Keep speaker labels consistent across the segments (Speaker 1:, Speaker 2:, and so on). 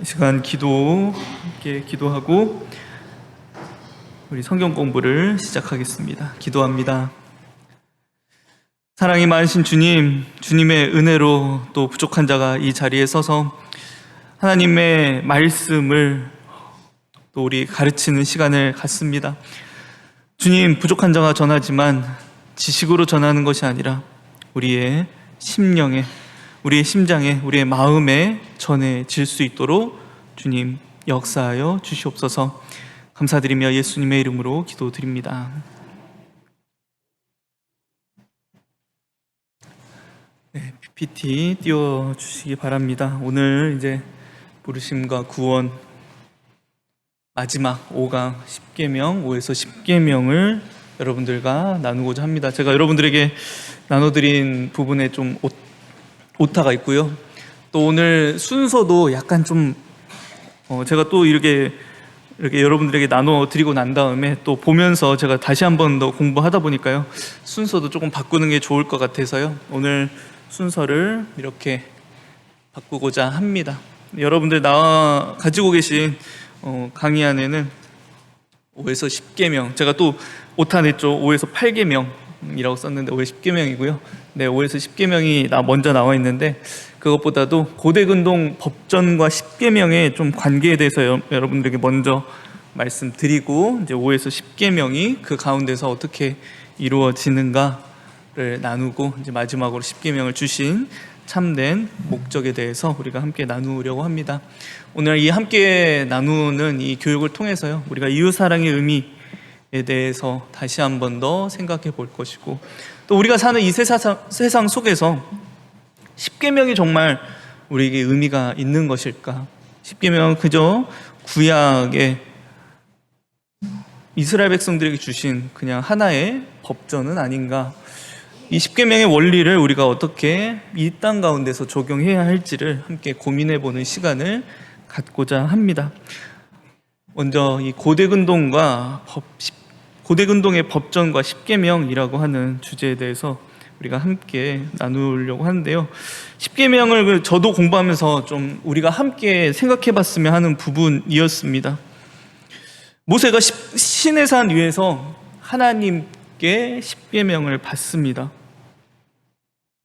Speaker 1: 이 시간 함께 기도하고 우리 성경 공부를 시작하겠습니다. 기도합니다. 사랑이 많으신 주님, 주님의 은혜로 또 부족한 자가 이 자리에 서서 하나님의 말씀을 또 우리 가르치는 시간을 갖습니다. 주님, 부족한 자가 전하지만 지식으로 전하는 것이 아니라 우리의 심령에, 우리의 심장에, 우리의 마음에 전해질 수 있도록 주님 역사하여 주시옵소서. 감사드리며 예수님의 이름으로 기도드립니다. 네, PPT 띄워주시기 바랍니다. 오늘 이제 부르심과 구원 마지막 5강 10계명, 5에서 10계명을 여러분들과 나누고자 합니다. 제가 여러분들에게 나눠드린 부분에 좀 오타가 있고요. 또 오늘 순서도 약간 좀 제가 또 이렇게 여러분들에게 나눠드리고 난 다음에 또 보면서 제가 다시 한 번 더 공부하다 보니까요, 순서도 조금 바꾸는 게 좋을 것 같아서요, 오늘 순서를 이렇게 바꾸고자 합니다. 여러분들 가지고 계신 강의 안에는 5에서 10계명, 제가 또 오타 냈죠. 5에서 8계명이라고 썼는데 5에서 10계명이고요. 네, 5에서 10계명이 먼저 나와 있는데, 그것보다도 고대근동 법전과 10계명의 좀 관계에 대해서 여러분들에게 먼저 말씀드리고, 이제 5에서 10계명이 그 가운데서 어떻게 이루어지는가를 나누고, 이제 마지막으로 10계명을 주신 참된 목적에 대해서 우리가 함께 나누려고 합니다. 오늘 이 함께 나누는 이 교육을 통해서요, 우리가 이웃사랑의 의미에 대해서 다시 한 번 더 생각해 볼 것이고, 또 우리가 사는 이 세상 속에서 10계명이 정말 우리에게 의미가 있는 것일까? 10계명은 그저 구약의 이스라엘 백성들에게 주신 그냥 하나의 법전은 아닌가? 이 10계명의 원리를 우리가 어떻게 이 땅 가운데서 적용해야 할지를 함께 고민해 보는 시간을 갖고자 합니다. 먼저 이 고대근동의 법전과 10계명이라고 하는 주제에 대해서 우리가 함께 나누려고 하는데요. 10계명을 저도 공부하면서 좀 우리가 함께 생각해 봤으면 하는 부분이었습니다. 모세가 시내산 위에서 하나님께 10계명을 받습니다.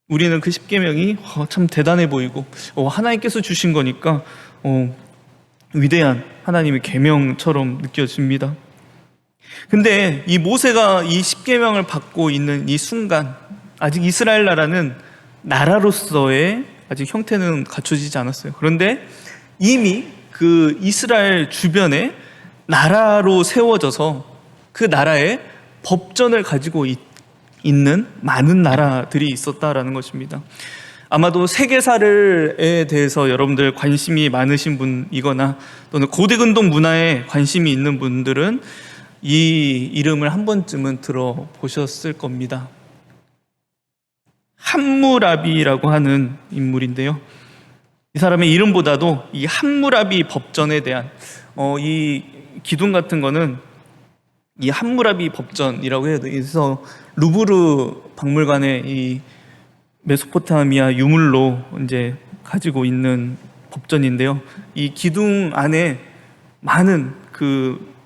Speaker 1: 우리는 그 10계명이 참 대단해 보이고, 하나님께서 주신 거니까 위대한 하나님의 계명처럼 느껴집니다. 근데 이 모세가 이 10계명을 받고 있는 이 순간, 아직 이스라엘 나라는 나라로서의 아직 형태는 갖춰지지 않았어요. 그런데 이미 그 이스라엘 주변에 나라로 세워져서 그 나라에 법전을 가지고 있는 많은 나라들이 있었다라는 것입니다. 아마도 세계사에 대해서 여러분들 관심이 많으신 분이거나 또는 고대근동 문화에 관심이 있는 분들은 이 이름을 한 번쯤은 들어보셨을 겁니다. 함무라비라고 하는 인물인데요, 이 사람의 이름보다도 이 함무라비 법전에 대한 이 기둥 같은 거는 이 함무라비 법전이라고 해요. 그래서 루브르 박물관에 이 메소포타미아 유물로 이제 가지고 있는 법전인데요, 이 기둥 안에 많은 그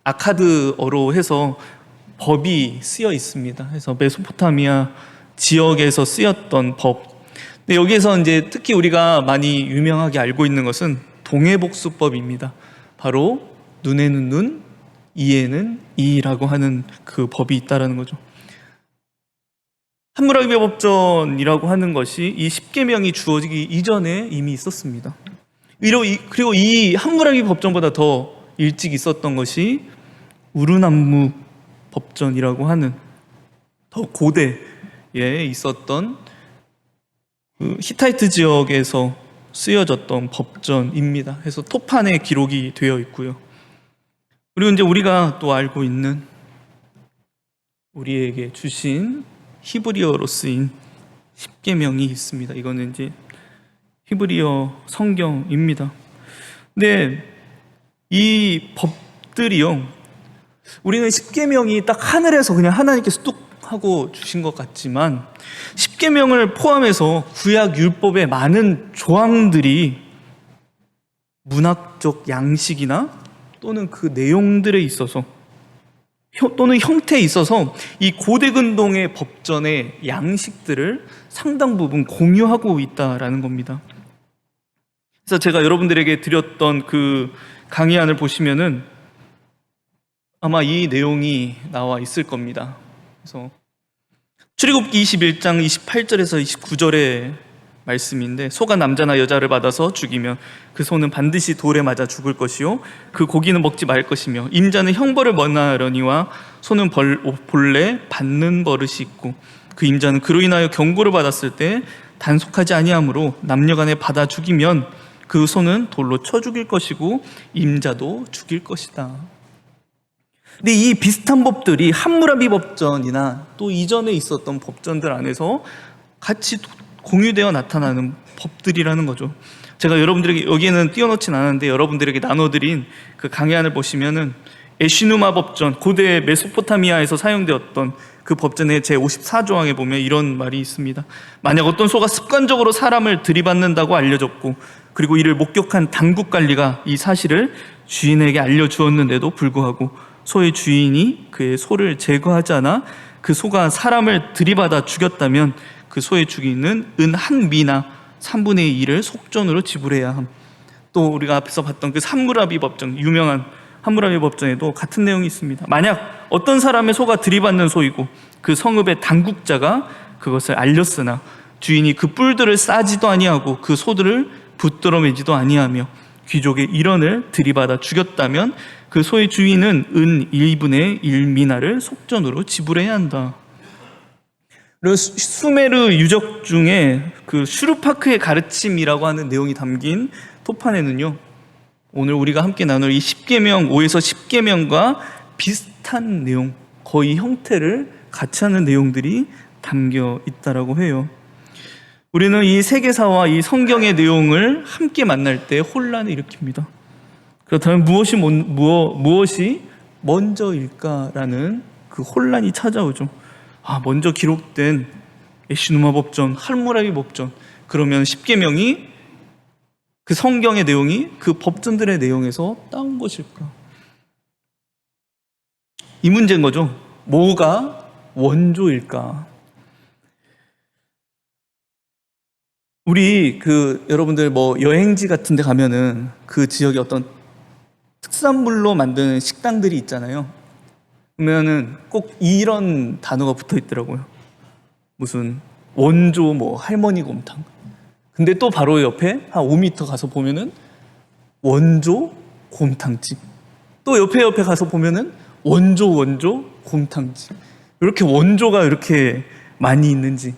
Speaker 1: 아카드어로 해서 법이 쓰여 있습니다. 그래서 메소포타미아 지역에서 쓰였던 법. 근데 여기에서 이제 특히 우리가 많이 유명하게 알고 있는 것은 동해복수법입니다. 바로 눈에는 눈, 이에는 이라고 하는 그 법이 있다라는 거죠. 함무라비 법전이라고 하는 것이 이 10계명이 주어지기 이전에 이미 있었습니다. 그리고 이 함무라비 법전보다 더 일찍 있었던 것이 우르남무 법전이라고 하는 더 고대에 있었던 그 히타이트 지역에서 쓰여졌던 법전입니다. 그래서 토판에 기록이 되어 있고요. 그리고 이제 우리가 또 알고 있는 우리에게 주신 히브리어로 쓰인 10계명이 있습니다. 이거는 이제 히브리어 성경입니다. 근데 이 법들이요, 우리는 10계명이 딱 하늘에서 그냥 하나님께서 뚝 하고 주신 것 같지만 10계명을 포함해서 구약 율법의 많은 조항들이 문학적 양식이나 또는 그 내용들에 있어서 또는 형태에 있어서 이 고대 근동의 법전의 양식들을 상당 부분 공유하고 있다라는 겁니다. 그래서 제가 여러분들에게 드렸던 그 강의안을 보시면은 아마 이 내용이 나와 있을 겁니다. 그래서 출애굽기 21장 28절에서 29절의 말씀인데, 소가 남자나 여자를 받아서 죽이면 그 소는 반드시 돌에 맞아 죽을 것이요 그 고기는 먹지 말 것이며, 임자는 형벌을 면하려니와 소는 본래 받는 버릇이 있고, 그 임자는 그로 인하여 경고를 받았을 때 단속하지 아니하므로 남녀간에 받아 죽이면 그 소는 돌로 쳐 죽일 것이고 임자도 죽일 것이다. 근데 이 비슷한 법들이 함무라비 법전이나 또 이전에 있었던 법전들 안에서 같이 공유되어 나타나는 법들이라는 거죠. 제가 여러분들에게 여기에는 띄워놓진 않았는데 여러분들에게 나눠드린 그 강의안을 보시면은 에시누마 법전, 고대 메소포타미아에서 사용되었던 그 법전의 제54조항에 보면 이런 말이 있습니다. 만약 어떤 소가 습관적으로 사람을 들이받는다고 알려졌고, 그리고 이를 목격한 당국관리가 이 사실을 주인에게 알려주었는데도 불구하고 소의 주인이 그의 소를 제거하지 않아 그 소가 사람을 들이받아 죽였다면 그 소의 주인은 은 한 미나 3분의 2를 속전으로 지불해야 함. 또 우리가 앞에서 봤던 그 함무라비 법전, 유명한 함무라비 법전에도 같은 내용이 있습니다. 만약 어떤 사람의 소가 들이받는 소이고 그 성읍의 당국자가 그것을 알렸으나 주인이 그 뿔들을 싸지도 아니하고 그 소들을 붙들어 매지도 아니하며 귀족의 일원을 들이받아 죽였다면 그 소의 주인은 은 1분의 1 미나를 속전으로 지불해야 한다. 그리고 수메르 유적 중에 그 슈르파크의 가르침이라고 하는 내용이 담긴 토판에는요, 오늘 우리가 함께 나눌 이 10계명, 5에서 10계명과 비슷한 내용, 거의 형태를 같이 하는 내용들이 담겨 있다라고 해요. 우리는 이 세계사와 이 성경의 내용을 함께 만날 때 혼란을 일으킵니다. 그렇다면 무엇이 먼저일까라는 그 혼란이 찾아오죠. 먼저 기록된 에시누마 법전, 함무라비 법전, 그러면 10계명이 그 성경의 내용이 그 법전들의 내용에서 따온 것일까? 이 문제인 거죠. 뭐가 원조일까? 우리 여러분들 여행지 같은 데 가면은 그 지역에 어떤 특산물로 만드는 식당들이 있잖아요. 그러면은 꼭 이런 단어가 붙어 있더라고요. 무슨 원조 할머니 곰탕. 근데 또 바로 옆에 한 5m 가서 보면은 원조 곰탕집. 또 옆에 가서 보면은 원조 곰탕집. 이렇게 원조가 이렇게 많이 있는지.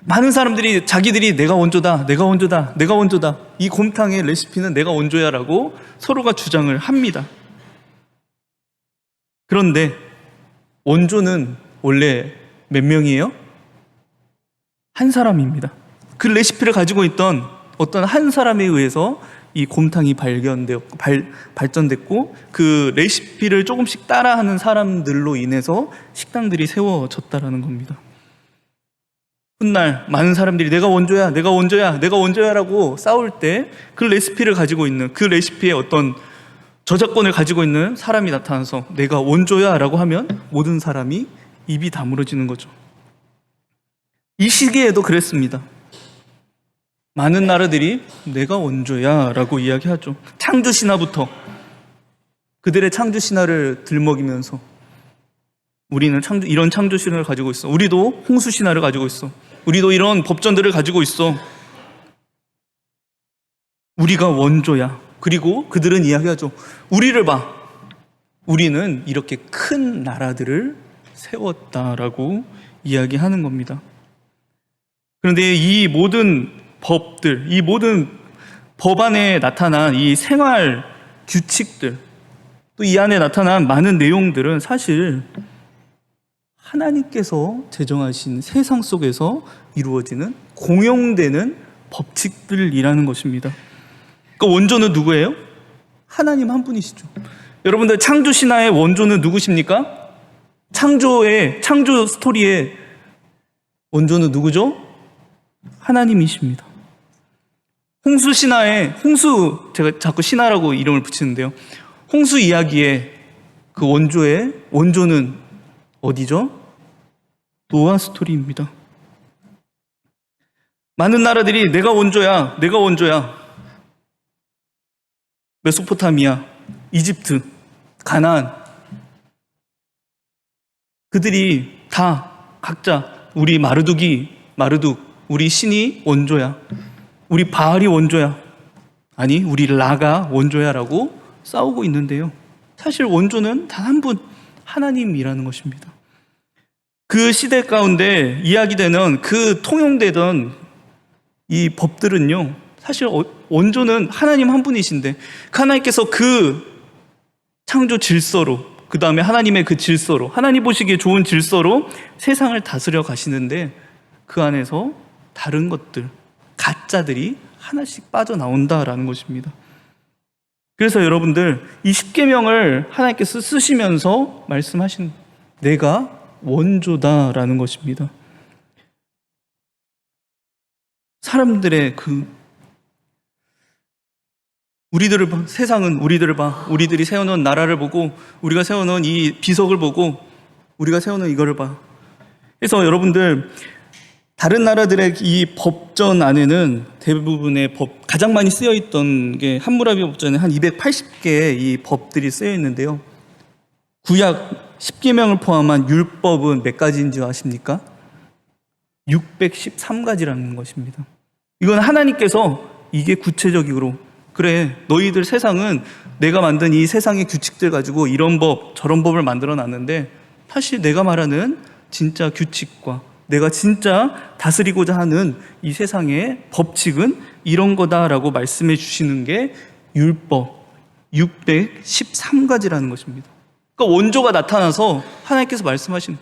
Speaker 1: 많은 사람들이 자기들이 내가 원조다, 이 곰탕의 레시피는 내가 원조야라고 서로가 주장을 합니다. 그런데 원조는 원래 몇 명이에요? 한 사람입니다. 그 레시피를 가지고 있던 어떤 한 사람에 의해서 이 곰탕이 발전됐고, 그 레시피를 조금씩 따라하는 사람들로 인해서 식당들이 세워졌다라는 겁니다. 훗날 많은 사람들이 내가 원조야라고 싸울 때 그 레시피를 가지고 있는, 그 레시피의 어떤 저작권을 가지고 있는 사람이 나타나서 내가 원조야라고 하면 모든 사람이 입이 다물어지는 거죠. 이 시기에도 그랬습니다. 많은 나라들이 내가 원조야라고 이야기하죠. 창조 신화부터 그들의 창조 신화를 들먹이면서 우리는 이런 창조 신화를 가지고 있어. 우리도 홍수 신화를 가지고 있어. 우리도 이런 법전들을 가지고 있어. 우리가 원조야. 그리고 그들은 이야기하죠. 우리를 봐. 우리는 이렇게 큰 나라들을 세웠다라고 이야기하는 겁니다. 그런데 이 모든 법들, 이 모든 법안에 나타난 이 생활 규칙들, 또 이 안에 나타난 많은 내용들은 사실 하나님께서 제정하신 세상 속에서 이루어지는 공용되는 법칙들이라는 것입니다. 그러니까 원조는 누구예요? 하나님 한 분이시죠. 여러분들 창조 신화의 원조는 누구십니까? 창조 스토리의 원조는 누구죠? 하나님이십니다. 홍수 신화에, 홍수, 제가 자꾸 신화라고 이름을 붙이는데요. 홍수 이야기의 그 원조는 어디죠? 노아 스토리입니다. 많은 나라들이 내가 원조야. 메소포타미아, 이집트, 가나안. 그들이 다 각자 우리 마르둑, 우리 신이 원조야. 우리 바알이 원조야. 아니, 우리 라가 원조야라고 싸우고 있는데요. 사실 원조는 단 한 분, 하나님이라는 것입니다. 그 시대 가운데 이야기되는 그 통용되던 이 법들은요, 사실 원조는 하나님 한 분이신데, 하나님께서 그 창조 질서로, 그 다음에 하나님의 그 질서로, 하나님 보시기에 좋은 질서로 세상을 다스려 가시는데, 그 안에서 다른 것들, 가짜들이 하나씩 빠져나온다라는 것입니다. 그래서 여러분들, 이 십계명을 하나님께서 쓰시면서 말씀하신 내가 원조다라는 것입니다. 사람들의 세상은 우리들을 봐. 우리들이 세워놓은 나라를 보고, 우리가 세워놓은 이 비석을 보고, 우리가 세워놓은 이거를 봐. 그래서 여러분들, 다른 나라들의 이 법전 안에는 대부분의 가장 많이 쓰여있던 게 함무라비 법전에 한 280개의 이 법들이 쓰여 있는데요. 구약 10계명을 포함한 율법은 몇 가지인지 아십니까? 613가지라는 것입니다. 이건 하나님께서 이게 구체적으로, 그래, 너희들 세상은 내가 만든 이 세상의 규칙들 가지고 이런 법, 저런 법을 만들어 놨는데, 사실 내가 말하는 진짜 규칙과 내가 진짜 다스리고자 하는 이 세상의 법칙은 이런 거다라고 말씀해 주시는 게 율법 613가지라는 것입니다. 그러니까 원조가 나타나서 하나님께서 말씀하신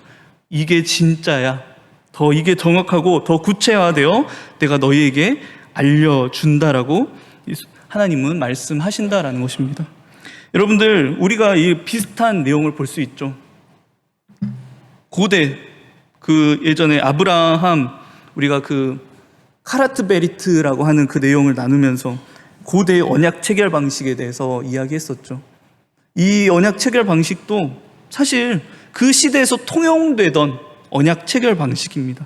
Speaker 1: 이게 진짜야. 더 이게 정확하고 더 구체화되어 내가 너희에게 알려준다라고 하나님은 말씀하신다라는 것입니다. 여러분들, 우리가 이 비슷한 내용을 볼 수 있죠. 고대, 예전에 아브라함, 우리가 카라트 베리트라고 하는 그 내용을 나누면서 고대의 언약 체결 방식에 대해서 이야기했었죠. 이 언약 체결 방식도 사실 그 시대에서 통용되던 언약 체결 방식입니다.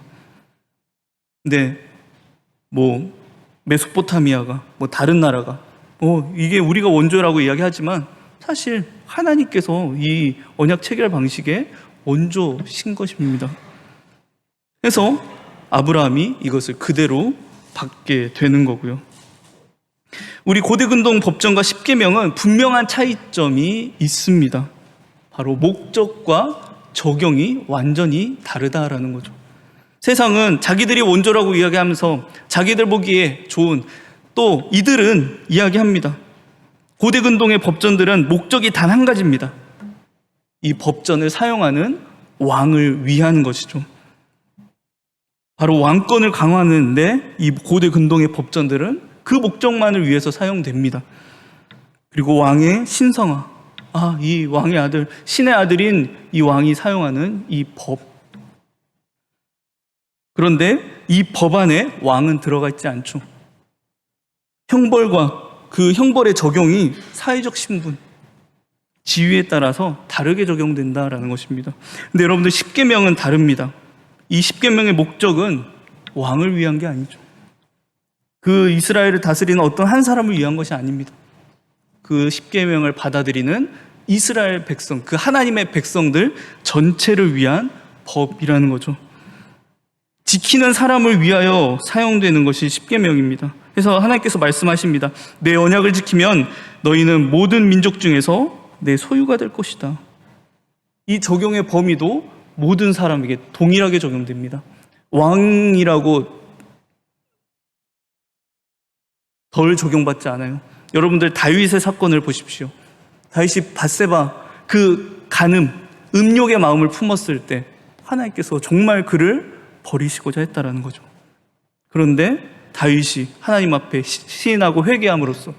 Speaker 1: 근데 메소포타미아가 다른 나라가 이게 우리가 원조라고 이야기하지만 사실 하나님께서 이 언약 체결 방식의 원조신 것입니다. 그래서 아브라함이 이것을 그대로 받게 되는 거고요. 우리 고대근동 법전과 십계명은 분명한 차이점이 있습니다. 바로 목적과 적용이 완전히 다르다라는 거죠. 세상은 자기들이 원조라고 이야기하면서 자기들 보기에 좋은, 또 이들은 이야기합니다. 고대근동의 법전들은 목적이 단 한 가지입니다. 이 법전을 사용하는 왕을 위한 것이죠. 바로 왕권을 강화하는데 이 고대 근동의 법전들은 그 목적만을 위해서 사용됩니다. 그리고 왕의 신성화, 이 왕의 아들, 신의 아들인 이 왕이 사용하는 이 법. 그런데 이 법 안에 왕은 들어가 있지 않죠. 형벌과 그 형벌의 적용이 사회적 신분, 지위에 따라서 다르게 적용된다라는 것입니다. 근데 여러분들, 십계명은 다릅니다. 이 십계명의 목적은 왕을 위한 게 아니죠. 그 이스라엘을 다스리는 어떤 한 사람을 위한 것이 아닙니다. 그 십계명을 받아들이는 이스라엘 백성, 그 하나님의 백성들 전체를 위한 법이라는 거죠. 지키는 사람을 위하여 사용되는 것이 십계명입니다. 그래서 하나님께서 말씀하십니다. 내 언약을 지키면 너희는 모든 민족 중에서 내 소유가 될 것이다. 이 적용의 범위도 모든 사람에게 동일하게 적용됩니다. 왕이라고 덜 적용받지 않아요. 여러분들, 다윗의 사건을 보십시오. 다윗이 밧세바 그 음욕의 마음을 품었을 때 하나님께서 정말 그를 버리시고자 했다라는 거죠. 그런데 다윗이 하나님 앞에 시인하고 회개함으로써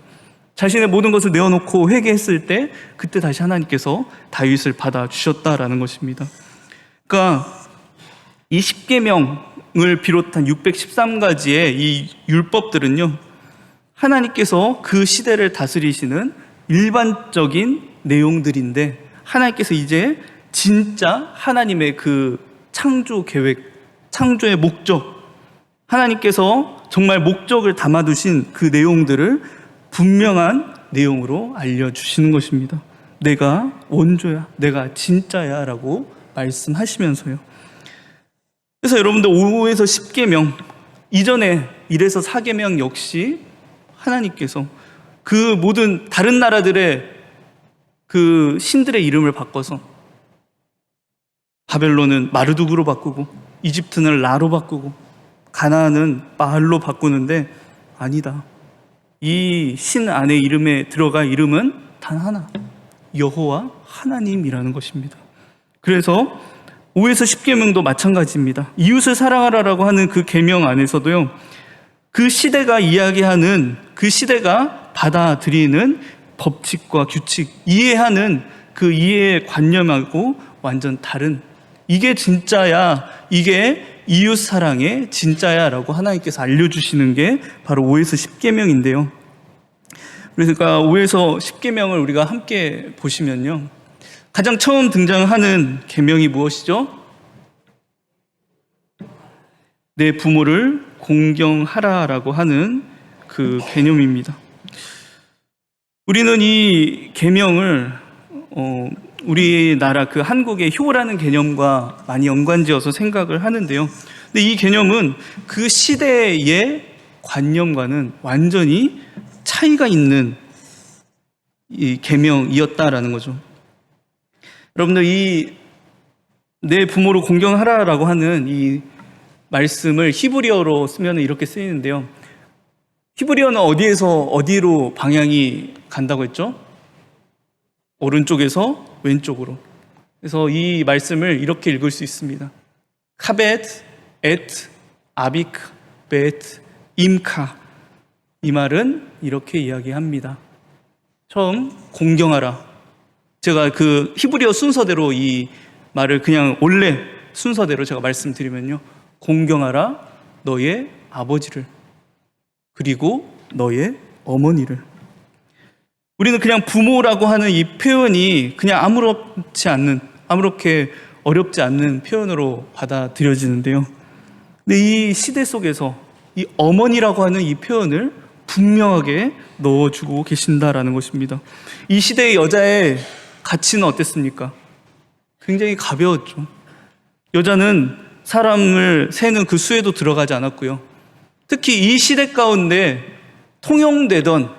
Speaker 1: 자신의 모든 것을 내어놓고 회개했을 때 그때 다시 하나님께서 다윗을 받아주셨다라는 것입니다. 그러니까 이 십계명을 비롯한 613가지의 이 율법들은요, 하나님께서 그 시대를 다스리시는 일반적인 내용들인데, 하나님께서 이제 진짜 하나님의 그 창조 계획, 창조의 목적, 하나님께서 정말 목적을 담아두신 그 내용들을 분명한 내용으로 알려주시는 것입니다. 내가 원조야, 내가 진짜야 라고 말씀하시면서요. 그래서 여러분들 5에서 10계명, 이전에 1에서 4계명 역시 하나님께서 그 모든 다른 나라들의 그 신들의 이름을 바꿔서, 바벨론은 마르둑으로 바꾸고 이집트는 라로 바꾸고 가나안은 바알로 바꾸는데, 아니다, 이 신 안에 이름에 들어갈 이름은 단 하나, 여호와 하나님이라는 것입니다. 그래서 5에서 10계명도 마찬가지입니다. 이웃을 사랑하라라고 하는 그 계명 안에서도요, 그 시대가 이야기하는, 그 시대가 받아들이는 법칙과 규칙, 이해하는 그 이해의 관념하고 완전 다른, 이게 진짜야, 이게 이웃 사랑의 진짜야 라고 하나님께서 알려주시는 게 바로 5에서 10계명인데요. 그러니까 5에서 10계명을 우리가 함께 보시면요, 가장 처음 등장하는 계명이 무엇이죠? 내 부모를 공경하라라고 하는 그 개념입니다. 우리는 이 계명을 우리나라 그 한국의 효라는 개념과 많이 연관지어서 생각을 하는데요. 근데 이 개념은 그 시대의 관념과는 완전히 차이가 있는 이 계명이었다라는 거죠. 여러분들, 이 내 부모를 공경하라라고 하는 이 말씀을 히브리어로 쓰면 이렇게 쓰이는데요. 히브리어는 어디에서 어디로 방향이 간다고 했죠? 오른쪽에서 왼쪽으로. 그래서 이 말씀을 이렇게 읽을 수 있습니다. 카벳, 엣, 아비크, 벳, 임카. 이 말은 이렇게 이야기합니다. 처음, 공경하라. 제가 그 히브리어 순서대로 이 말을 그냥 원래 순서대로 제가 말씀드리면요, 공경하라 너의 아버지를, 그리고 너의 어머니를. 우리는 그냥 부모라고 하는 이 표현이 그냥 아무렇게 어렵지 않는 표현으로 받아들여지는데요. 근데 이 시대 속에서 이 어머니라고 하는 이 표현을 분명하게 넣어주고 계신다라는 것입니다. 이 시대의 여자의 가치는 어땠습니까? 굉장히 가벼웠죠. 여자는 사람을 세는 그 수에도 들어가지 않았고요. 특히 이 시대 가운데 통용되던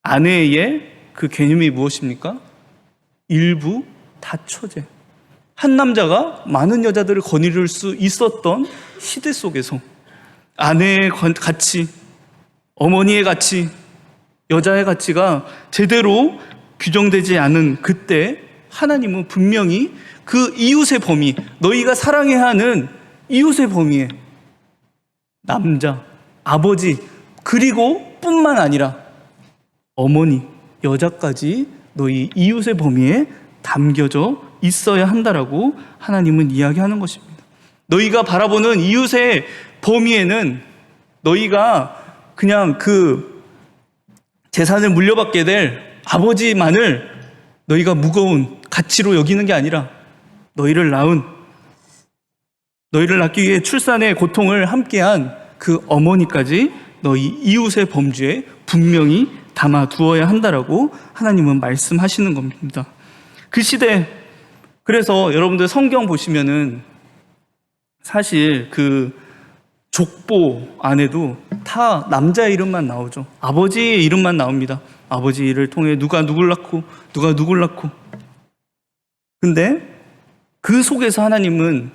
Speaker 1: 아내의 그 개념이 무엇입니까? 일부 다처제. 한 남자가 많은 여자들을 거느릴 수 있었던 시대 속에서 아내의 가치, 어머니의 가치, 여자의 가치가 제대로 규정되지 않은 그때 하나님은 분명히 그 이웃의 범위, 너희가 사랑해야 하는 이웃의 범위에 남자, 아버지, 그리고 뿐만 아니라 어머니, 여자까지 너희 이웃의 범위에 담겨져 있어야 한다라고 하나님은 이야기하는 것입니다. 너희가 바라보는 이웃의 범위에는 너희가 그냥 그 재산을 물려받게 될 아버지만을 너희가 무거운 가치로 여기는 게 아니라 너희를 낳기 위해 출산의 고통을 함께한 그 어머니까지 너희 이웃의 범주에 분명히 담아두어야 한다라고 하나님은 말씀하시는 겁니다. 그 시대, 그래서 여러분들 성경 보시면은 사실 그 족보 안에도 다 남자의 이름만 나오죠. 아버지의 이름만 나옵니다. 아버지를 통해 누가 누굴 낳고 누가 누굴 낳고. 근데 그 속에서 하나님은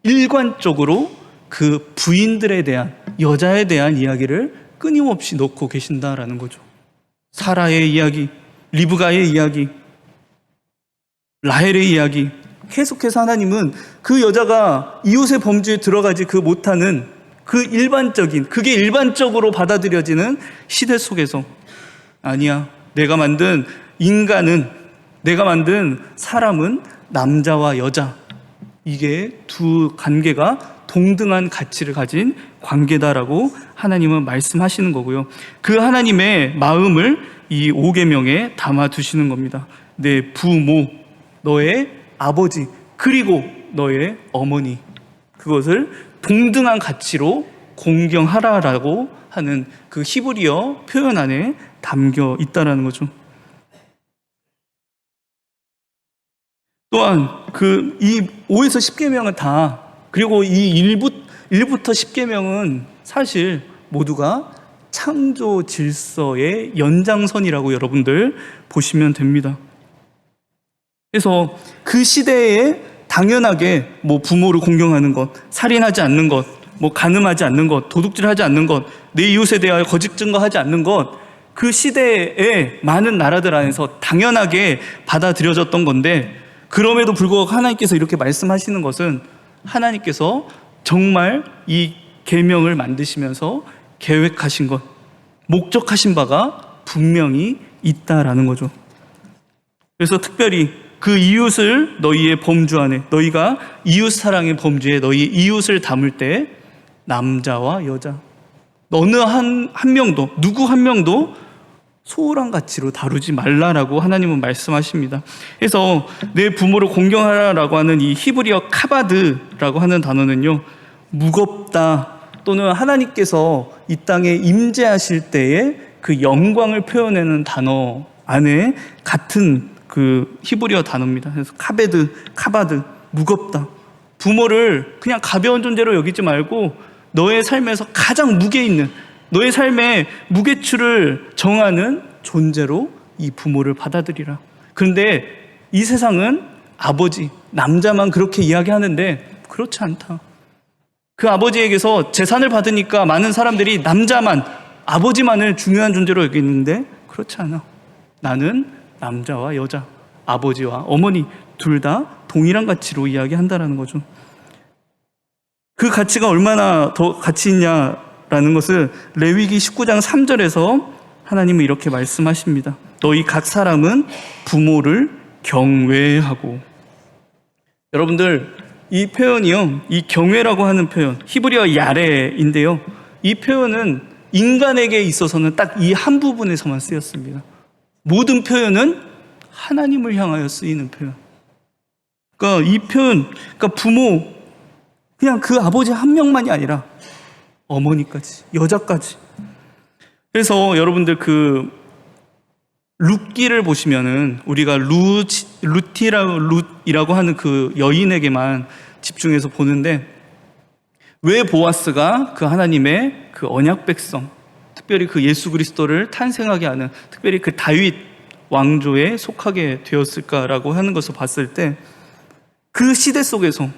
Speaker 1: 일관적으로 그 부인들에 대한, 여자에 대한 이야기를 끊임없이 넣고 계신다라는 거죠. 사라의 이야기, 리브가의 이야기, 라헬의 이야기, 계속해서 하나님은 그 여자가 이웃의 범주에 들어가지 그 못하는 그 일반적인, 그게 일반적으로 받아들여지는 시대 속에서 아니야, 내가 만든 인간은, 내가 만든 사람은 남자와 여자, 이게 두 관계가 동등한 가치를 가진 관계다라고 하나님은 말씀하시는 거고요. 그 하나님의 마음을 이 5계명에 담아 두시는 겁니다. 내 부모, 너의 아버지, 그리고 너의 어머니, 그것을 동등한 가치로 공경하라라고 하는 그 히브리어 표현 안에 담겨 있다라는 거죠. 또한 이 5에서 10계명은 다, 그리고 이 1부터 10계명은 사실 모두가 창조 질서의 연장선이라고 여러분들 보시면 됩니다. 그래서 그 시대에 당연하게 부모를 공경하는 것, 살인하지 않는 것, 간음하지 않는 것, 도둑질하지 않는 것, 내 이웃에 대하여 거짓 증거하지 않는 것, 그 시대의 많은 나라들 안에서 당연하게 받아들여졌던 건데, 그럼에도 불구하고 하나님께서 이렇게 말씀하시는 것은 하나님께서 정말 이 계명을 만드시면서 계획하신 것, 목적하신 바가 분명히 있다라는 거죠. 그래서 특별히 그 이웃을 너희의 범주 안에, 너희가 이웃 사랑의 범주에 너희 이웃을 담을 때 남자와 여자, 어느 한 명도, 누구 한 명도 소홀한 가치로 다루지 말라라고 하나님은 말씀하십니다. 그래서 내 부모를 공경하라라고 하는 이 히브리어 카바드라고 하는 단어는요, 무겁다, 또는 하나님께서 이 땅에 임재하실 때의 그 영광을 표현하는 단어 안에 같은 그 히브리어 단어입니다. 그래서 카바드, 무겁다. 부모를 그냥 가벼운 존재로 여기지 말고 너의 삶에서 가장 무게 있는, 너의 삶의 무게추를 정하는 존재로 이 부모를 받아들이라. 그런데 이 세상은 아버지, 남자만 그렇게 이야기하는데 그렇지 않다. 그 아버지에게서 재산을 받으니까 많은 사람들이 남자만, 아버지만을 중요한 존재로 여기는데 그렇지 않아. 나는 남자와 여자, 아버지와 어머니 둘 다 동일한 가치로 이야기한다라는 거죠. 그 가치가 얼마나 더 가치 있냐라는 것을 레위기 19장 3절에서 하나님은 이렇게 말씀하십니다. 너희 각 사람은 부모를 경외하고. 여러분들, 이 표현이요, 이 경외라고 하는 표현, 히브리어 야레인데요, 이 표현은 인간에게 있어서는 딱 이 한 부분에서만 쓰였습니다. 모든 표현은 하나님을 향하여 쓰이는 표현. 그러니까 이 표현, 그러니까 부모, 그냥 그 아버지 한 명만이 아니라 어머니까지, 여자까지. 그래서 여러분들 그 룻기를 보시면은 우리가 룻이라고 하는 그 여인에게만 집중해서 보는데, 왜 보아스가 그 하나님의 그 언약 백성, 특별히 그 예수 그리스도를 탄생하게 하는, 특별히 그 다윗 왕조에 속하게 되었을까라고 하는 것을 봤을 때, 그 시대 속에서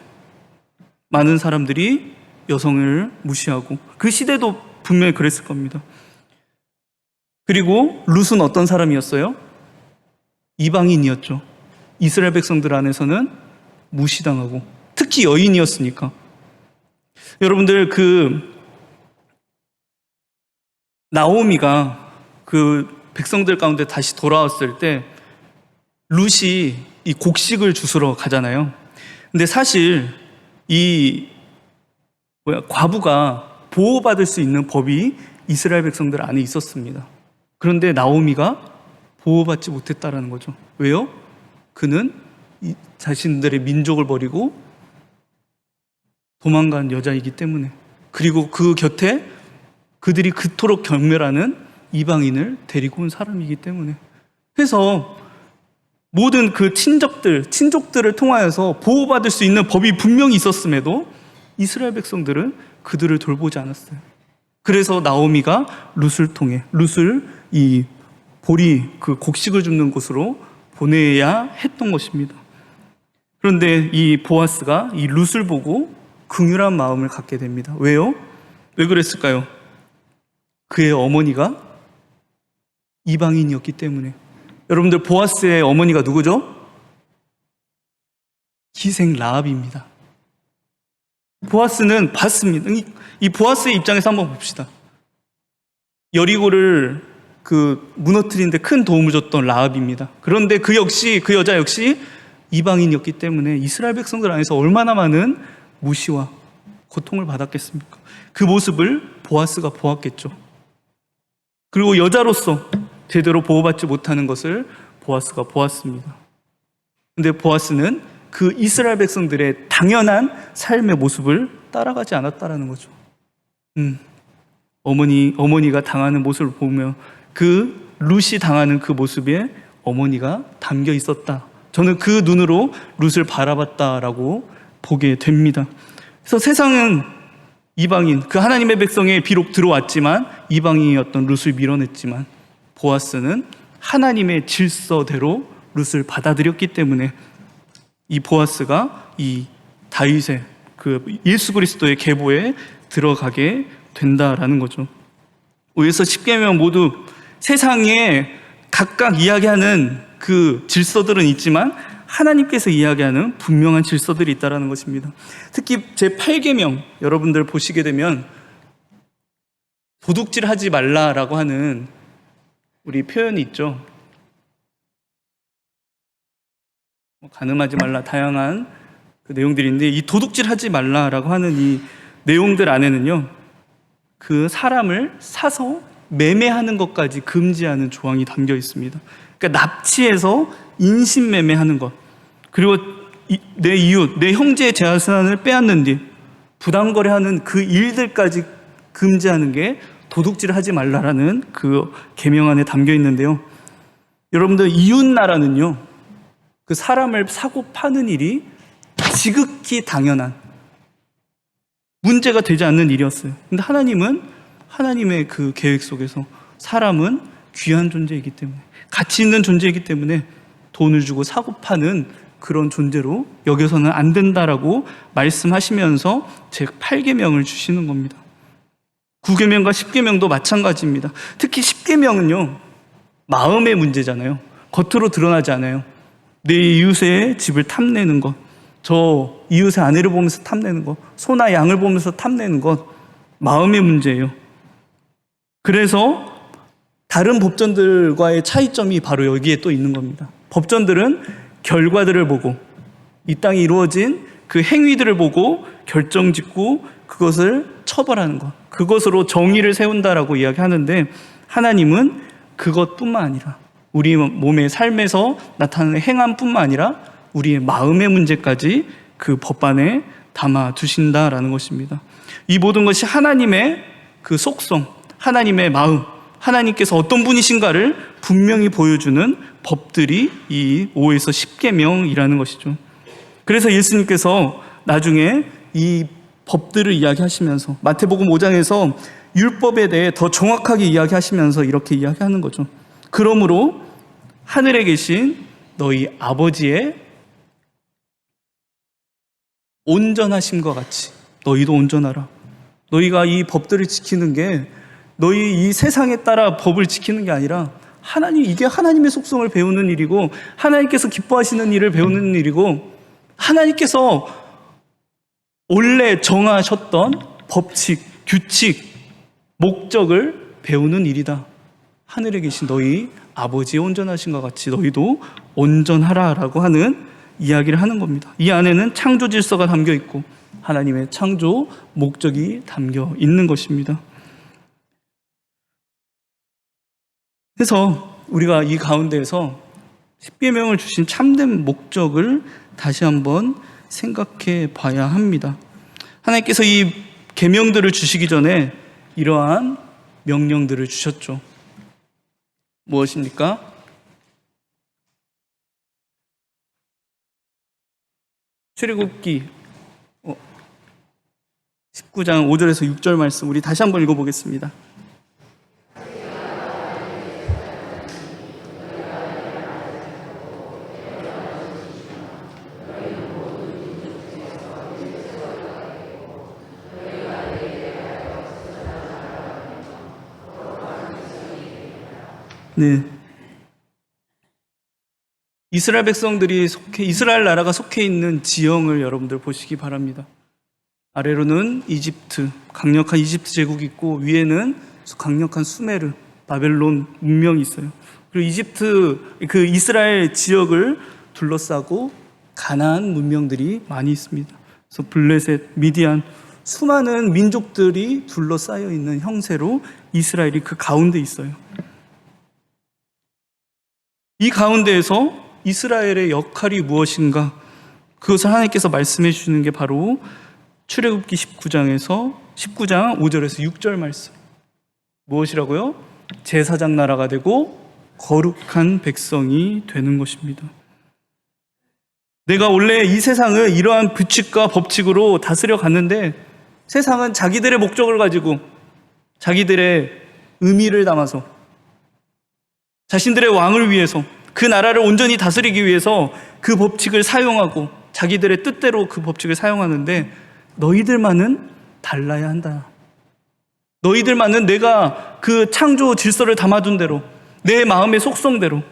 Speaker 1: 많은 사람들이 여성을 무시하고, 그 시대도 분명히 그랬을 겁니다. 그리고 룻은 어떤 사람이었어요? 이방인이었죠. 이스라엘 백성들 안에서는 무시당하고, 특히 여인이었으니까. 여러분들, 그 나오미가 그 백성들 가운데 다시 돌아왔을 때 룻이 이 곡식을 주스러 가잖아요. 근데 사실 이 과부가 보호받을 수 있는 법이 이스라엘 백성들 안에 있었습니다. 그런데 나오미가 보호받지 못했다라는 거죠. 왜요? 그는 자신들의 민족을 버리고 도망간 여자이기 때문에, 그리고 그 곁에 그들이 그토록 경멸하는 이방인을 데리고 온 사람이기 때문에. 그래서 모든 그 친족들을 통하여서 보호받을 수 있는 법이 분명히 있었음에도 이스라엘 백성들은 그들을 돌보지 않았어요. 그래서 나오미가 룻을 통해, 룻을 이 보리, 그 곡식을 줍는 곳으로 보내야 했던 것입니다. 그런데 이 보아스가 이 룻을 보고 긍휼한 마음을 갖게 됩니다. 왜요? 왜 그랬을까요? 그의 어머니가 이방인이었기 때문에. 여러분들, 보아스의 어머니가 누구죠? 기생 라합입니다. 보아스는 봤습니다. 이 보아스의 입장에서 한번 봅시다. 여리고를 무너뜨리는데 큰 도움을 줬던 라합입니다. 그런데 그 여자 역시 이방인이었기 때문에 이스라엘 백성들 안에서 얼마나 많은 무시와 고통을 받았겠습니까? 그 모습을 보아스가 보았겠죠. 그리고 여자로서 제대로 보호받지 못하는 것을 보아스가 보았습니다. 근데 보아스는 그 이스라엘 백성들의 당연한 삶의 모습을 따라가지 않았다라는 거죠. 어머니가 당하는 모습을 보며 그 룻이 당하는 그 모습에 어머니가 담겨 있었다. 저는 그 눈으로 룻을 바라봤다라고 보게 됩니다. 그래서 세상은 이방인, 그 하나님의 백성에 비록 들어왔지만 이방인이었던 룻을 밀어냈지만 보아스는 하나님의 질서대로 룻을 받아들였기 때문에 이 보아스가 이 다윗의 그 예수 그리스도의 계보에 들어가게 된다라는 거죠. 5에서 10계명 모두 세상에 각각 이야기하는 그 질서들은 있지만 하나님께서 이야기하는 분명한 질서들이 있다는 것입니다. 특히 제8계명 여러분들 보시게 되면 도둑질하지 말라라고 하는 우리 표현이 있죠. 간음하지 말라, 다양한 그 내용들인데 이 도둑질하지 말라라고 하는 이 내용들 안에는요, 그 사람을 사서 매매하는 것까지 금지하는 조항이 담겨 있습니다. 그러니까 납치해서 인신매매하는 것, 그리고 내 이웃, 내 형제의 재산을 빼앗는 뒤 부당거래하는 그 일들까지 금지하는 게 도둑질하지 말라라는 그 계명 안에 담겨 있는데요. 여러분들, 이웃나라는요, 그 사람을 사고 파는 일이 지극히 당연한, 문제가 되지 않는 일이었어요. 근데 하나님은 하나님의 그 계획 속에서 사람은 귀한 존재이기 때문에, 가치 있는 존재이기 때문에 돈을 주고 사고 파는 그런 존재로 여겨서는 안 된다라고 말씀하시면서 제8계명을 주시는 겁니다. 9계명과 10계명도 마찬가지입니다. 특히 10계명은요, 마음의 문제잖아요. 겉으로 드러나지 않아요. 내 이웃의 집을 탐내는 것, 저 이웃의 아내를 보면서 탐내는 것, 소나 양을 보면서 탐내는 것, 마음의 문제예요. 그래서 다른 법전들과의 차이점이 바로 여기에 또 있는 겁니다. 법전들은 결과들을 보고, 이 땅에 이루어진 그 행위들을 보고 결정짓고 그것을 처벌하는 것, 그것으로 정의를 세운다라고 이야기하는데, 하나님은 그것뿐만 아니라 우리 몸의 삶에서 나타나는 행함뿐만 아니라 우리의 마음의 문제까지 그 법안에 담아 두신다라는 것입니다. 이 모든 것이 하나님의 그 속성, 하나님의 마음, 하나님께서 어떤 분이신가를 분명히 보여주는 법들이 이 5에서 10계명이라는 것이죠. 그래서 예수님께서 나중에 이 법들을 이야기하시면서 마태복음 5장에서 율법에 대해 더 정확하게 이야기하시면서 이렇게 이야기하는 거죠. 그러므로 하늘에 계신 너희 아버지의 온전하심과 같이 너희도 온전하라. 너희가 이 법들을 지키는 게 너희 이 세상에 따라 법을 지키는 게 아니라 이게 하나님의 속성을 배우는 일이고, 하나님께서 기뻐하시는 일을 배우는 일이고, 하나님께서 원래 정하셨던 법칙, 규칙, 목적을 배우는 일이다. 하늘에 계신 너희 아버지의 온전하신 것 같이 너희도 온전하라라고 하는 이야기를 하는 겁니다. 이 안에는 창조 질서가 담겨 있고 하나님의 창조 목적이 담겨 있는 것입니다. 그래서 우리가 이 가운데에서 십계명을 주신 참된 목적을 다시 한번 생각해 봐야 합니다. 하나님께서 이 계명들을 주시기 전에 이러한 명령들을 주셨죠. 무엇입니까? 출애굽기 19장 5절에서 6절 말씀 우리 다시 한번 읽어보겠습니다. 네. 이스라엘 백성들이 이스라엘 나라가 속해 있는 지형을 여러분들 보시기 바랍니다. 아래로는 이집트, 강력한 이집트 제국이 있고, 위에는 강력한 수메르, 바벨론 문명이 있어요. 그리고 그 이스라엘 지역을 둘러싸고 가나안 문명들이 많이 있습니다. 그래서 블레셋, 미디안, 수많은 민족들이 둘러싸여 있는 형세로 이스라엘이 그 가운데 있어요. 이 가운데에서 이스라엘의 역할이 무엇인가? 그것을 하나님께서 말씀해 주시는 게 바로 출애굽기 19장 5절에서 6절 말씀. 무엇이라고요? 제사장 나라가 되고 거룩한 백성이 되는 것입니다. 내가 원래 이 세상을 이러한 규칙과 법칙으로 다스려 갔는데 세상은 자기들의 목적을 가지고 자기들의 의미를 담아서 자신들의 왕을 위해서 그 나라를 온전히 다스리기 위해서 그 법칙을 사용하고 자기들의 뜻대로 그 법칙을 사용하는데 너희들만은 달라야 한다. 너희들만은 내가 그 창조 질서를 담아둔 대로 내 마음의 속성대로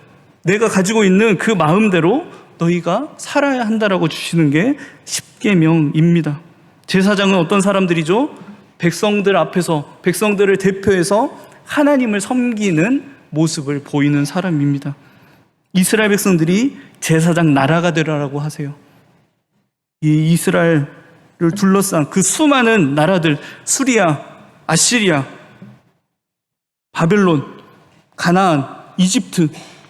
Speaker 1: 내가 가지고 있는 그 마음대로 너희가 살아야 한다라고 주시는 게 십계명입니다. 제사장은 어떤 사람들이죠? 백성들 앞에서 백성들을 대표해서 하나님을 섬기는 모습을 보이는 사람입니다. 이스라엘 백성들이 제사장 나라가 되라라고 하세요. 이 이스라엘을 둘러싼 그 수많은 나라들, 수리아, 아시리아, 바벨론, 가나안, 이집트,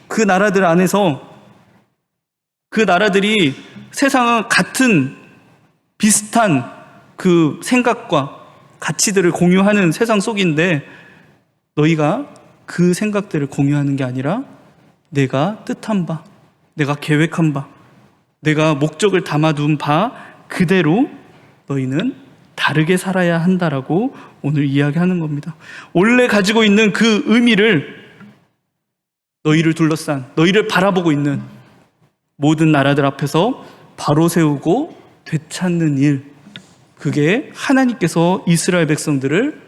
Speaker 1: 그 나라들 안에서 그 나라들이 세상은 같은 비슷한 그 생각과 가치들을 공유하는 세상 속인데 너희가 그 생각들을 공유하는 게 아니라 내가 뜻한 바, 내가 계획한 바, 내가 목적을 담아둔 바 그대로 너희는 다르게 살아야 한다라고 오늘 이야기하는 겁니다. 원래 가지고 있는 그 의미를 너희를 둘러싼, 너희를 바라보고 있는 모든 나라들 앞에서 바로 세우고 되찾는 일, 그게 하나님께서 이스라엘 백성들을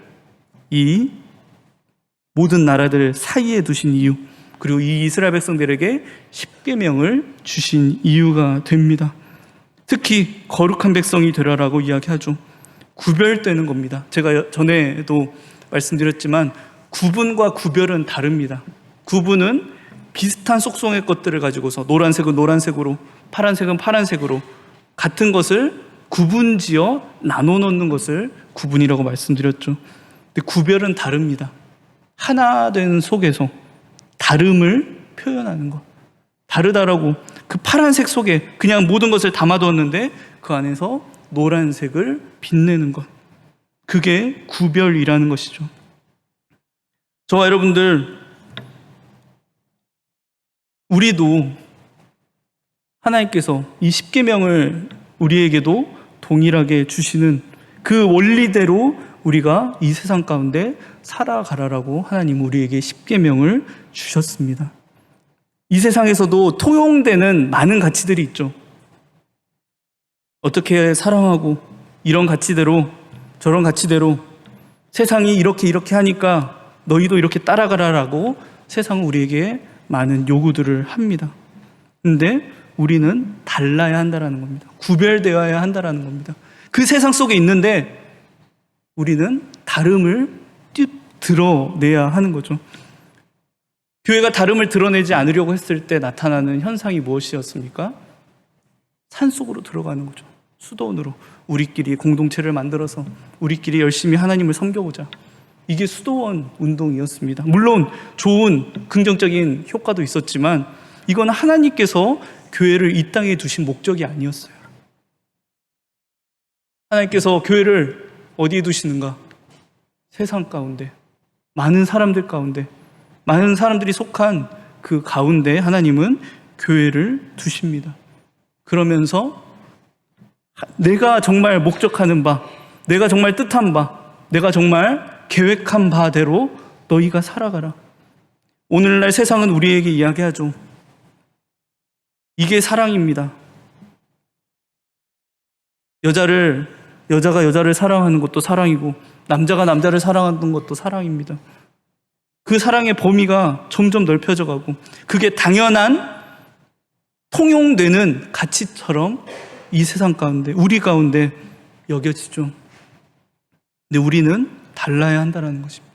Speaker 1: 이 모든 나라들 사이에 두신 이유, 그리고 이 이스라엘 백성들에게 십계명을 주신 이유가 됩니다. 특히 거룩한 백성이 되라라고 이야기하죠. 구별되는 겁니다. 제가 전에도 말씀드렸지만 구분과 구별은 다릅니다. 구분은 비슷한 속성의 것들을 가지고서 노란색은 노란색으로, 파란색은 파란색으로 같은 것을 구분지어 나눠 놓는 것을 구분이라고 말씀드렸죠. 근데 구별은 다릅니다. 하나 된 속에서 다름을 표현하는 것. 다르다라고 그 파란색 속에 그냥 모든 것을 담아두었는데 그 안에서 노란색을 빛내는 것. 그게 구별이라는 것이죠. 저와 여러분들, 우리도 하나님께서 이 십계명을 우리에게도 동일하게 주시는 그 원리대로 우리가 이 세상 가운데 살아가라라고 하나님 우리에게 십계명을 주셨습니다. 이 세상에서도 통용되는 많은 가치들이 있죠. 어떻게 사랑하고 이런 가치대로 저런 가치대로 세상이 이렇게 하니까 너희도 이렇게 따라가라라고 세상은 우리에게 많은 요구들을 합니다. 근데 우리는 달라야 한다라는 겁니다. 구별되어야 한다라는 겁니다. 그 세상 속에 있는데 우리는 다름을 드러내야 하는 거죠. 교회가 다름을 드러내지 않으려고 했을 때 나타나는 현상이 무엇이었습니까? 산속으로 들어가는 거죠. 수도원으로 우리끼리 공동체를 만들어서 우리끼리 열심히 하나님을 섬겨보자. 이게 수도원 운동이었습니다. 물론 좋은 긍정적인 효과도 있었지만 이건 하나님께서 교회를 이 땅에 두신 목적이 아니었어요. 하나님께서 교회를 어디에 두시는가? 세상 가운데, 많은 사람들 가운데, 많은 사람들이 속한 그 가운데 하나님은 교회를 두십니다. 그러면서 내가 정말 목적하는 바, 내가 정말 뜻한 바, 내가 정말 계획한 바대로 너희가 살아가라. 오늘날 세상은 우리에게 이야기하죠. 이게 사랑입니다. 여자가 여자를 사랑하는 것도 사랑이고 남자가 남자를 사랑하는 것도 사랑입니다. 그 사랑의 범위가 점점 넓혀져 가고 그게 당연한 통용되는 가치처럼 이 세상 가운데, 우리 가운데 여겨지죠. 근데 우리는 달라야 한다는 것입니다.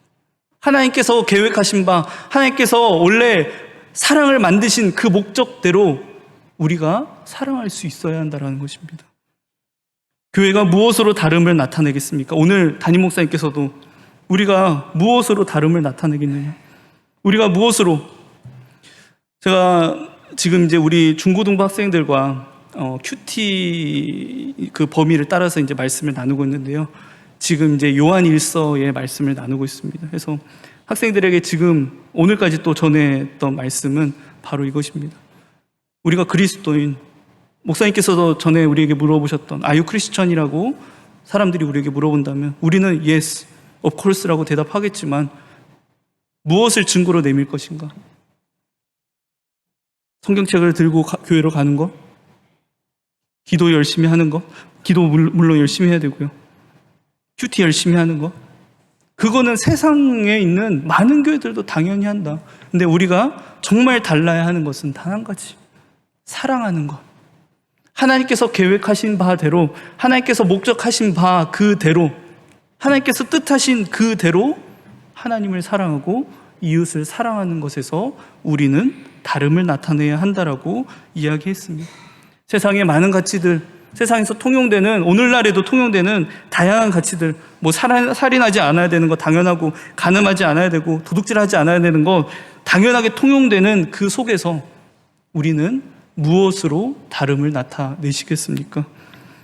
Speaker 1: 하나님께서 계획하신 바, 하나님께서 원래 사랑을 만드신 그 목적대로 우리가 사랑할 수 있어야 한다는 것입니다. 교회가 무엇으로 다름을 나타내겠습니까? 오늘 담임 목사님께서도 우리가 무엇으로 다름을 나타내겠느냐? 우리가 무엇으로? 제가 지금 이제 우리 중고등부 학생들과 큐티 그 범위를 따라서 이제 말씀을 나누고 있는데요. 지금 이제 요한 1서의 말씀을 나누고 있습니다. 그래서 학생들에게 지금 오늘까지 또 전했던 말씀은 바로 이것입니다. 우리가 그리스도인, 목사님께서도 전에 우리에게 물어보셨던 Are you Christian이라고 사람들이 우리에게 물어본다면 우리는 Yes, of course라고 대답하겠지만 무엇을 증거로 내밀 것인가? 성경책을 들고 교회로 가는 것, 기도 열심히 하는 것, 기도 물론 열심히 해야 되고요. 큐티 열심히 하는 것, 그거는 세상에 있는 많은 교회들도 당연히 한다. 근데 우리가 정말 달라야 하는 것은 단 한 가지, 사랑하는 것. 하나님께서 계획하신 바대로, 하나님께서 목적하신 바 그대로, 하나님께서 뜻하신 그대로 하나님을 사랑하고 이웃을 사랑하는 것에서 우리는 다름을 나타내야 한다라고 이야기했습니다. 세상의 많은 가치들, 세상에서 통용되는, 오늘날에도 통용되는 다양한 가치들, 뭐 살인하지 않아야 되는 거 당연하고, 간음하지 않아야 되고, 도둑질하지 않아야 되는 거 당연하게 통용되는 그 속에서 우리는 무엇으로 다름을 나타내시겠습니까?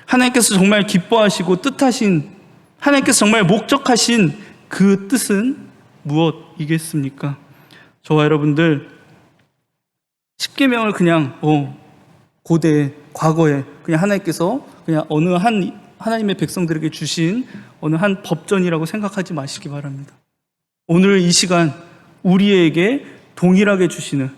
Speaker 1: 하나님께서 정말 기뻐하시고 뜻하신, 하나님께서 정말 목적하신 그 뜻은 무엇이겠습니까? 저와 여러분들 십계명을 그냥 고대 과거에 그냥 하나님께서 그냥 어느 한 하나님의 백성들에게 주신 어느 한 법전이라고 생각하지 마시기 바랍니다. 오늘 이 시간 우리에게 동일하게 주시는,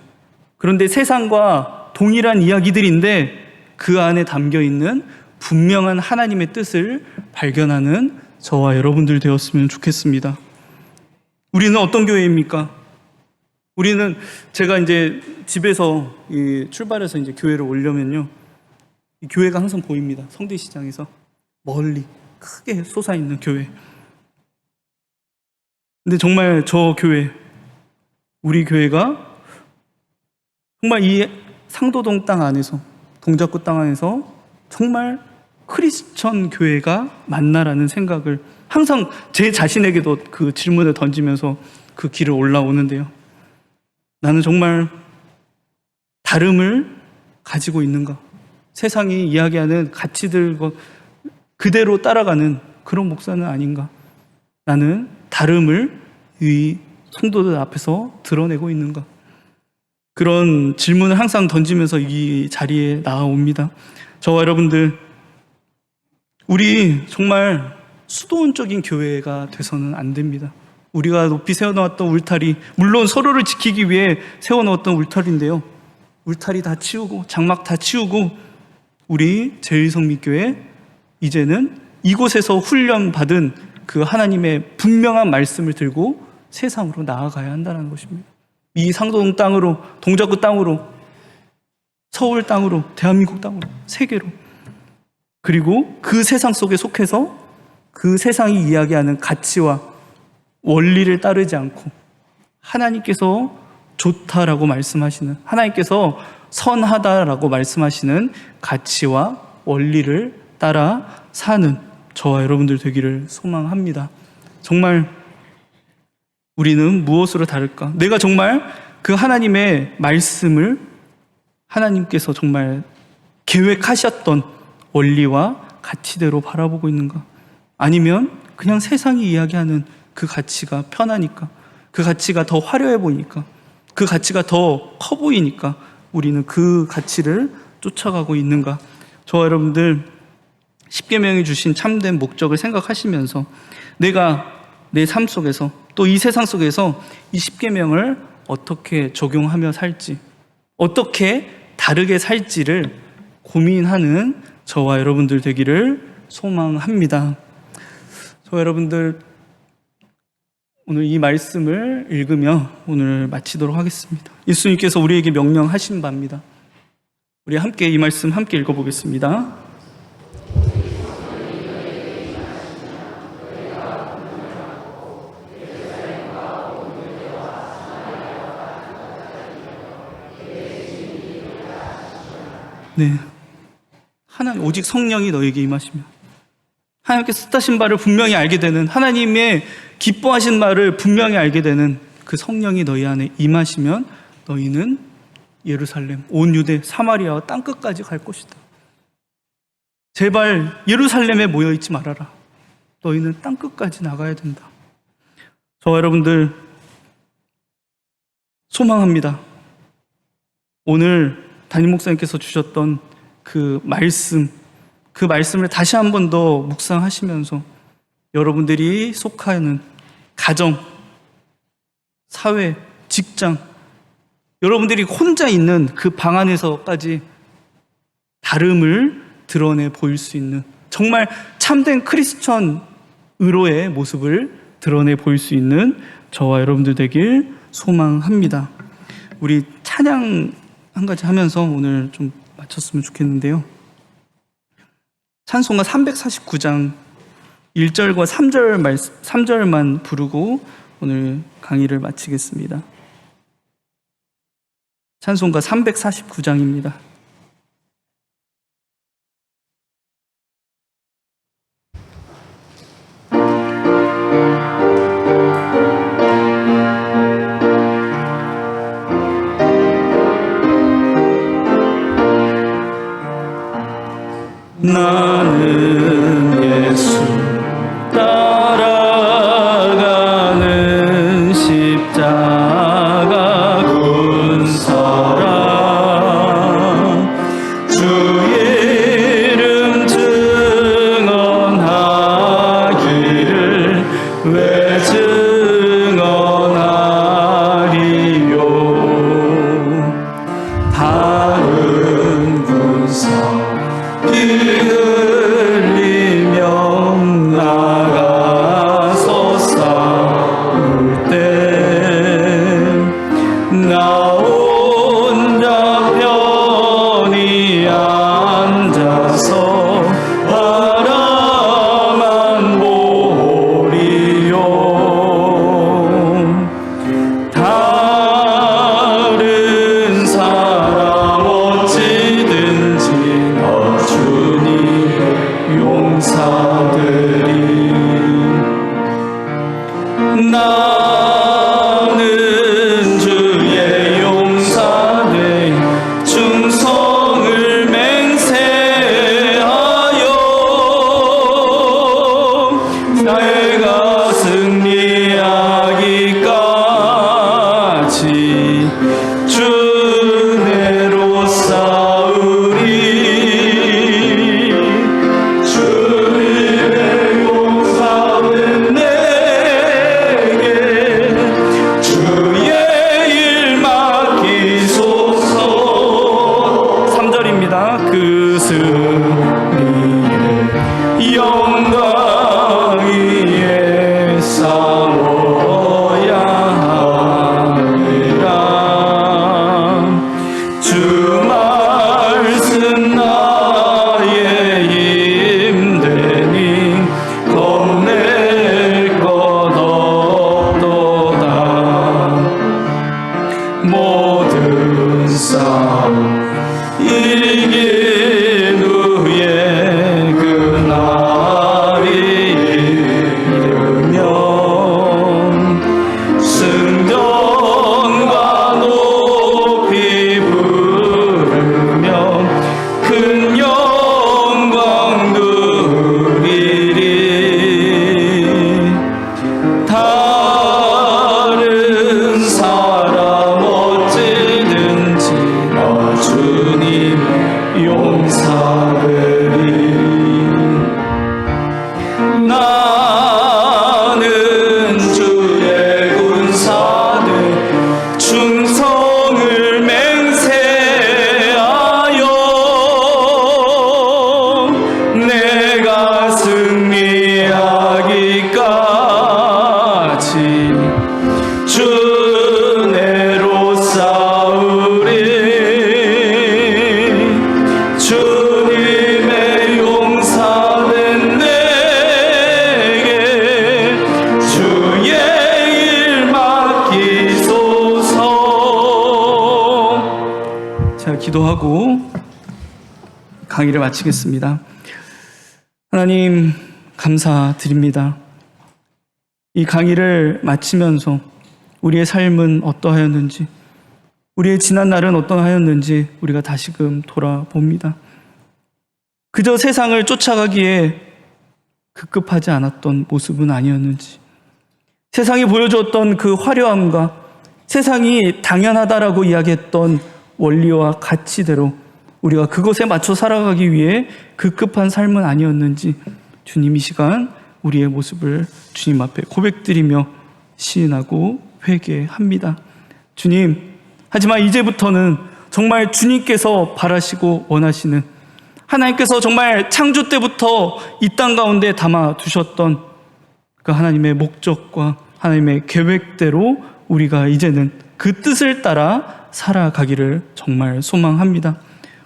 Speaker 1: 그런데 세상과 동일한 이야기들인데 그 안에 담겨 있는 분명한 하나님의 뜻을 발견하는 저와 여러분들 되었으면 좋겠습니다. 우리는 어떤 교회입니까? 우리는, 제가 이제 집에서 출발해서 이제 교회를 오려면요, 이 교회가 항상 보입니다. 성대시장에서 멀리 크게 솟아있는 교회. 근데 정말 저 교회, 우리 교회가 정말 이 상도동 땅 안에서, 동작구 땅 안에서 정말 크리스천 교회가 맞나라는 생각을 항상 제 자신에게도 그 질문을 던지면서 그 길을 올라오는데요. 나는 정말 다름을 가지고 있는가? 세상이 이야기하는 가치들과 그대로 따라가는 그런 목사는 아닌가? 나는 다름을 이 성도들 앞에서 드러내고 있는가? 그런 질문을 항상 던지면서 이 자리에 나아옵니다. 저와 여러분들, 우리 정말 수도원적인 교회가 돼서는 안 됩니다. 우리가 높이 세워놓았던 울타리, 물론 서로를 지키기 위해 세워놓았던 울타리인데요, 울타리 다 치우고 장막 다 치우고 우리 제일성미교회 이제는 이곳에서 훈련받은 그 하나님의 분명한 말씀을 들고 세상으로 나아가야 한다는 것입니다. 이 상도동 땅으로, 동작구 땅으로, 서울 땅으로, 대한민국 땅으로, 세계로, 그리고 그 세상 속에 속해서 그 세상이 이야기하는 가치와 원리를 따르지 않고 하나님께서 좋다라고 말씀하시는, 하나님께서 선하다라고 말씀하시는 가치와 원리를 따라 사는 저와 여러분들 되기를 소망합니다. 정말 우리는 무엇으로 다를까? 내가 정말 그 하나님의 말씀을, 하나님께서 정말 계획하셨던 원리와 가치대로 바라보고 있는가? 아니면 그냥 세상이 이야기하는 그 가치가 편하니까, 그 가치가 더 화려해 보이니까, 그 가치가 더 커 보이니까 우리는 그 가치를 쫓아가고 있는가? 저와 여러분들 십계명이 주신 참된 목적을 생각하시면서 내가 내 삶 속에서, 또 이 세상 속에서 이 십계명을 어떻게 적용하며 살지, 어떻게 다르게 살지를 고민하는 저와 여러분들 되기를 소망합니다. 저와 여러분들, 오늘 이 말씀을 읽으며 오늘 마치도록 하겠습니다. 예수님께서 우리에게 명령하신 바입니다. 우리 함께 이 말씀 함께 읽어보겠습니다. 네, 하나님 오직 성령이 너에게 임하시며
Speaker 2: 하나님께서 뜻하신 바를 분명히 알게 되는, 하나님의 기뻐하신 말을 분명히 알게 되는 그 성령이 너희 안에 임하시면 너희는 예루살렘, 온 유대, 사마리아와 땅끝까지 갈 것이다. 제발 예루살렘에 모여있지 말아라. 너희는 땅끝까지 나가야 된다. 저와 여러분들 소망합니다. 오늘 담임 목사님께서 주셨던 그 말씀을 다시 한 번 더 묵상하시면서 여러분들이 속하는 가정, 사회, 직장, 여러분들이 혼자 있는 그 방 안에서까지 다름을 드러내 보일 수 있는 정말 참된 크리스천으로의 모습을 드러내 보일 수 있는 저와 여러분들 되길 소망합니다. 우리 찬양 한 가지 하면서 오늘 좀 마쳤으면 좋겠는데요. 찬송가 349장 1절과 3절만 부르고 오늘 강의를 마치겠습니다. 찬송가 349장입니다. 나는 예수 따라가는 십자가 군 사람 주 이름 증언하기를 왜 증언하리요 다른 군사 피 흘리며 나가서 싸울 때 나 혼자 편히 앉아서 바라만 보리요 다른 사람 어찌든지 너 주님 용사들이 나는 주의 용사들 충성을 맹세하여 내가 승리하기까지 주 내로 싸우리 주님의 용사는 내게 주의 일 맡기소서 3절입니다. 그 승리의 영광 위에 싸워야 하리라 주 말씀 나의 힘되니 겁낼 것 없도다 모든 싸움 이긴 후에 그날이 이르면 승전과 높이 부르며 큰 영광 누리리 다른 사람 어찌든지 나 주님 용사들이 나는 주의 군사들 충성을 맹세하여 내가 승리하기까지 주 내로 싸우리 주님의 용사는 내게 주의 일 맡기소서. 제가 기도하고 강의를 마치겠습니다. 하나님, 감사드립니다. 이 강의를 마치면서 우리의 삶은 어떠하였는지, 우리의 지난 날은 어떠하였는지 우리가 다시금 돌아봅니다. 그저 세상을 쫓아가기에 급급하지 않았던 모습은 아니었는지, 세상이 보여주었던 그 화려함과 세상이 당연하다라고 이야기했던 원리와 가치대로 우리가 그것에 맞춰 살아가기 위해 급급한 삶은 아니었는지 주님 이 시간 우리의 모습을 주님 앞에 고백드리며 시인하고 회개합니다. 주님, 하지만 이제부터는 정말 주님께서 바라시고 원하시는, 하나님께서 정말 창조 때부터 이 땅 가운데 담아 두셨던 그 하나님의 목적과 하나님의 계획대로 우리가 이제는 그 뜻을 따라 살아가기를 정말 소망합니다.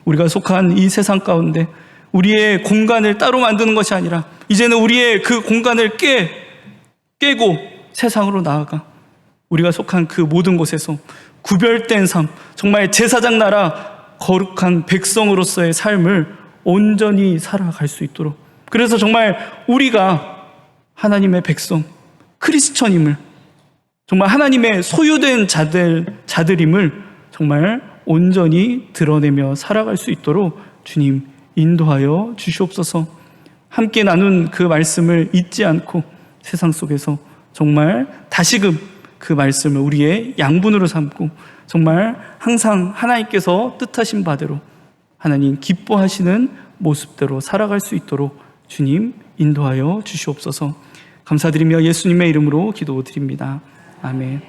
Speaker 2: 우리가 속한 이 세상 가운데 우리의 공간을 따로 만드는 것이 아니라 이제는 우리의 그 공간을 깨고 세상으로 나아가 우리가 속한 그 모든 곳에서 구별된 삶, 정말 제사장 나라 거룩한 백성으로서의 삶을 온전히 살아갈 수 있도록, 그래서 정말 우리가 하나님의 백성, 크리스천임을, 정말 하나님의 소유된 자들임을 정말 온전히 드러내며 살아갈 수 있도록 주님 인도하여 주시옵소서. 함께 나눈 그 말씀을 잊지 않고 세상 속에서 정말 다시금 그 말씀을 우리의 양분으로 삼고 정말 항상 하나님께서 뜻하신 바대로 하나님 기뻐하시는 모습대로 살아갈 수 있도록 주님 인도하여 주시옵소서. 감사드리며 예수님의 이름으로 기도드립니다. 아멘.